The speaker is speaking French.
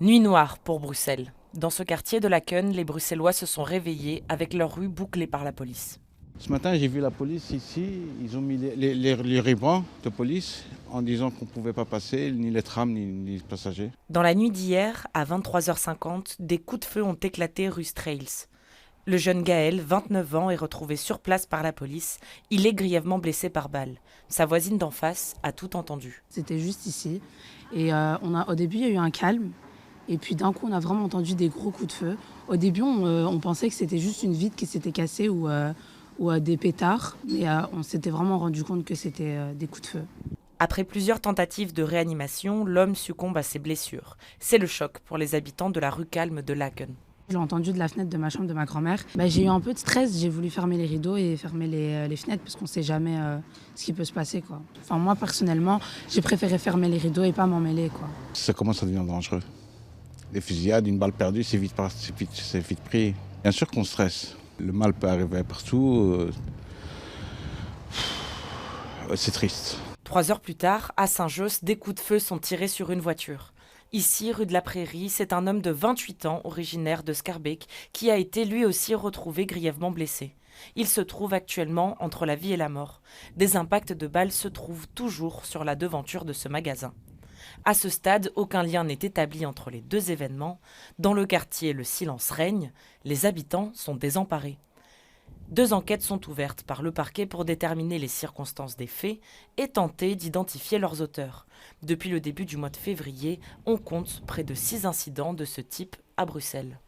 Nuit noire pour Bruxelles. Dans ce quartier de Laken, les Bruxellois se sont réveillés avec leurs rues bouclées par la police. Ce matin, j'ai vu la police ici. Ils ont mis les rubans de police en disant qu'on ne pouvait pas passer, ni les trams, ni les passagers. Dans la nuit d'hier, à 23h50, des coups de feu ont éclaté rue Strails. Le jeune Gaël, 29 ans, est retrouvé sur place par la police. Il est grièvement blessé par balle. Sa voisine d'en face a tout entendu. C'était juste ici. Et au début, il y a eu un calme. Et puis d'un coup, on a vraiment entendu des gros coups de feu. Au début, on pensait que c'était juste une vitre qui s'était cassée ou des pétards. Mais on s'était vraiment rendu compte que c'était des coups de feu. Après plusieurs tentatives de réanimation, l'homme succombe à ses blessures. C'est le choc pour les habitants de la rue calme de Laken. Je l'ai entendu de la fenêtre de ma chambre de ma grand-mère. J'ai eu un peu de stress, j'ai voulu fermer les rideaux et fermer les fenêtres parce qu'on ne sait jamais ce qui peut se passer, quoi. Enfin, moi, personnellement, j'ai préféré fermer les rideaux et pas m'en mêler, quoi. Ça commence à devenir dangereux. Les fusillades, une balle perdue, c'est vite pris. Bien sûr qu'on stresse. Le mal peut arriver partout. C'est triste. 3 heures plus tard, à Saint-Josse, des coups de feu sont tirés sur une voiture. Ici, rue de la Prairie, c'est un homme de 28 ans, originaire de Schaerbeek, qui a été lui aussi retrouvé grièvement blessé. Il se trouve actuellement entre la vie et la mort. Des impacts de balles se trouvent toujours sur la devanture de ce magasin. À ce stade, aucun lien n'est établi entre les deux événements. Dans le quartier, le silence règne. Les habitants sont désemparés. 2 enquêtes sont ouvertes par le parquet pour déterminer les circonstances des faits et tenter d'identifier leurs auteurs. Depuis le début du mois de février, on compte près de 6 incidents de ce type à Bruxelles.